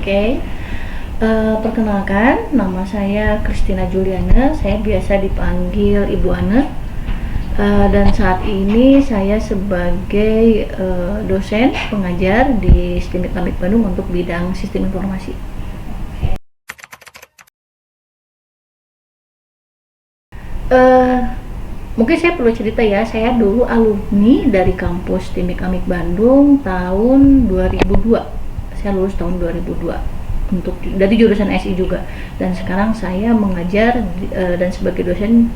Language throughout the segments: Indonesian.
Oke, perkenalkan, nama saya Christina Juliana. Saya biasa dipanggil Ibu Ane. Dan saat ini saya sebagai dosen pengajar di STIMIK Amik Bandung untuk bidang sistem informasi. Mungkin saya perlu cerita ya, saya dulu alumni dari kampus STIMIK Amik Bandung tahun 2002. Saya lulus tahun 2002 untuk dari jurusan SI juga, dan sekarang saya mengajar dan sebagai dosen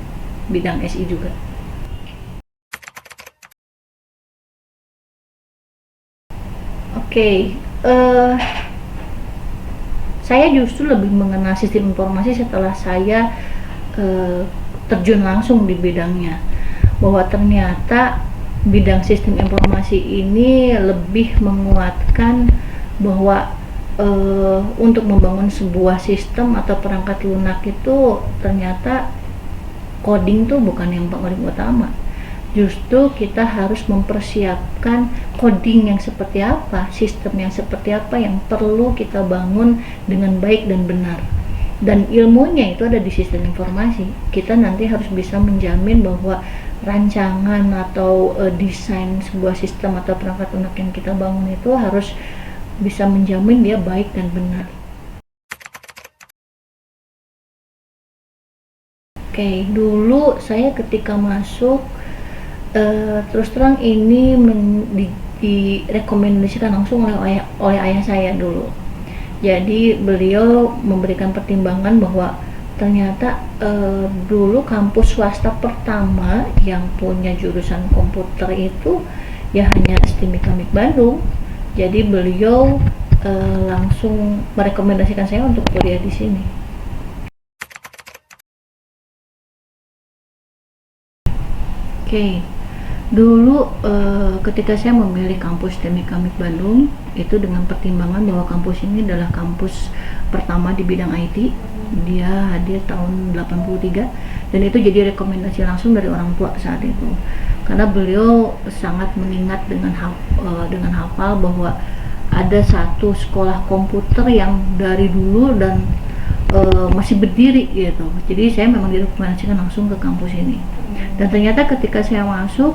bidang SI juga. Oke, saya justru lebih mengenal sistem informasi setelah saya terjun langsung di bidangnya, bahwa ternyata bidang sistem informasi ini lebih menguatkan bahwa untuk membangun sebuah sistem atau perangkat lunak itu ternyata coding tuh bukan yang paling utama. Justru kita harus mempersiapkan coding yang seperti apa, sistem yang seperti apa yang perlu kita bangun dengan baik dan benar. Dan ilmunya itu ada di sistem informasi. Kita nanti harus bisa menjamin bahwa rancangan atau desain sebuah sistem atau perangkat lunak yang kita bangun itu harus bisa menjamin dia baik dan benar. Oke, dulu saya ketika masuk terus terang ini direkomendasikan langsung oleh ayah saya dulu. Jadi beliau memberikan pertimbangan bahwa ternyata dulu kampus swasta pertama yang punya jurusan komputer itu ya hanya STIMIK Amik Bandung. Jadi beliau langsung merekomendasikan saya untuk kuliah di sini. Oke, dulu ketika saya memilih kampus STIMIK Amik Bandung itu dengan pertimbangan bahwa kampus ini adalah kampus pertama di bidang IT. Dia hadir tahun 83 dan itu jadi rekomendasi langsung dari orang tua saat itu, karena beliau sangat mengingat dengan hafal bahwa ada satu sekolah komputer yang dari dulu dan masih berdiri gitu. Jadi saya memang direkomendasikan langsung ke kampus ini, dan ternyata ketika saya masuk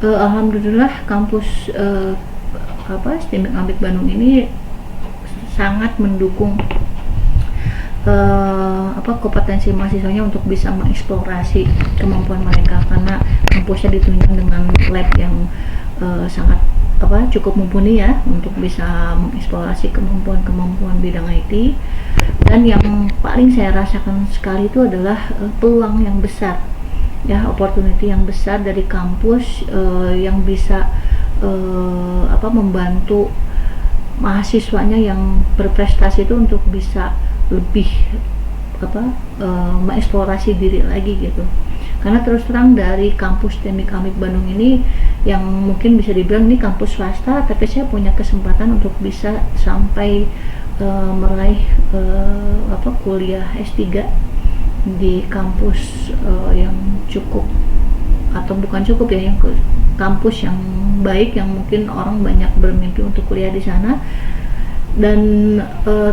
alhamdulillah kampus STIMIK Amik Bandung ini sangat mendukung kompetensi mahasiswanya untuk bisa mengeksplorasi kemampuan mereka, karena kampusnya ditunjang dengan lab yang sangat cukup mumpuni ya untuk bisa mengeksplorasi kemampuan bidang IT. Dan yang paling saya rasakan sekali itu adalah peluang yang besar ya, opportunity yang besar dari kampus yang bisa membantu mahasiswanya yang berprestasi itu untuk bisa lebih mengeksplorasi diri lagi gitu. Karena terus terang dari kampus STIMIK Amik Bandung ini yang mungkin bisa dibilang ini kampus swasta, tapi saya punya kesempatan untuk bisa sampai meraih kuliah S3 di kampus yang cukup atau bukan cukup ya, yang kampus yang baik yang mungkin orang banyak bermimpi untuk kuliah di sana. Dan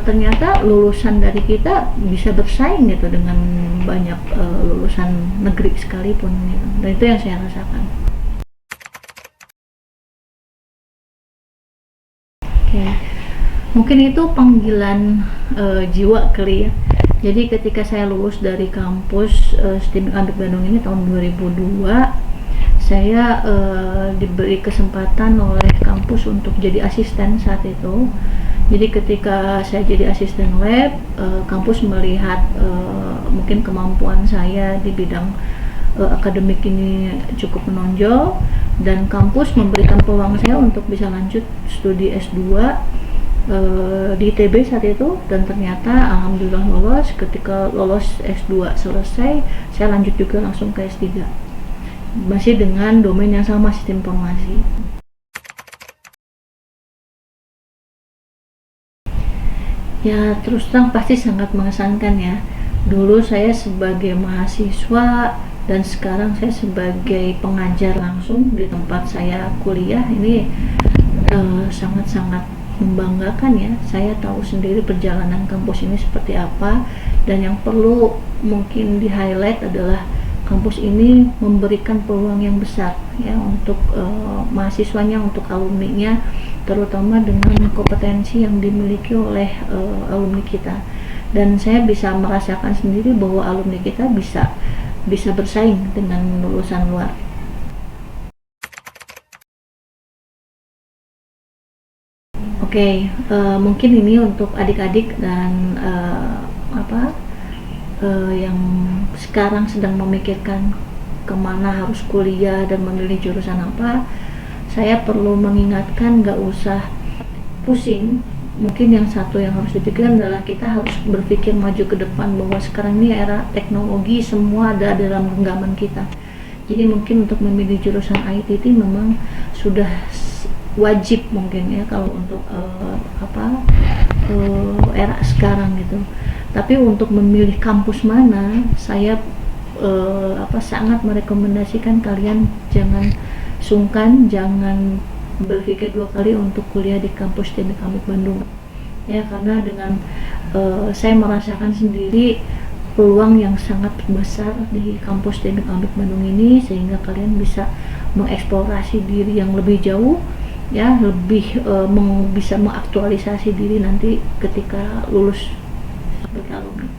ternyata lulusan dari kita bisa bersaing gitu dengan banyak lulusan negeri sekalipun gitu. Dan itu yang saya rasakan. Oke, mungkin itu panggilan jiwa kali ya. Jadi ketika saya lulus dari kampus STIMIK Amik Bandung ini tahun 2002, saya diberi kesempatan oleh kampus untuk jadi asisten saat itu. Jadi ketika saya jadi asisten lab, kampus melihat mungkin kemampuan saya di bidang akademik ini cukup menonjol, dan kampus memberikan peluang saya untuk bisa lanjut studi S2 di ITB saat itu. Dan ternyata alhamdulillah lolos. Ketika lolos S2 selesai, saya lanjut juga langsung ke S3 masih dengan domain yang sama, sistem informasi. Ya terus terang pasti sangat mengesankan ya. Dulu saya sebagai mahasiswa dan sekarang saya sebagai pengajar langsung di tempat saya kuliah, ini sangat-sangat membanggakan ya. Saya tahu sendiri perjalanan kampus ini seperti apa, dan yang perlu mungkin di highlight adalah kampus ini memberikan peluang yang besar ya untuk mahasiswanya, untuk alumninya, terutama dengan kompetensi yang dimiliki oleh alumni kita. Dan saya bisa merasakan sendiri bahwa alumni kita bisa bersaing dengan lulusan luar. Oke, mungkin ini untuk adik-adik dan yang sekarang sedang memikirkan kemana harus kuliah dan memilih jurusan apa. Saya perlu mengingatkan, gak usah pusing. Mungkin yang satu yang harus dipikirkan adalah kita harus berpikir maju ke depan, bahwa sekarang ini era teknologi, semua ada dalam genggaman kita. Jadi mungkin untuk memilih jurusan ITT memang sudah wajib mungkin ya kalau untuk era sekarang gitu. Tapi untuk memilih kampus mana, saya sangat merekomendasikan kalian jangan sungkan, jangan berpikir dua kali untuk kuliah di kampus Teknik Amik Bandung ya, karena dengan saya merasakan sendiri peluang yang sangat besar di kampus Teknik Amik Bandung ini, sehingga kalian bisa mengeksplorasi diri yang lebih jauh ya, lebih bisa mengaktualisasi diri nanti ketika lulus sebagai alumni.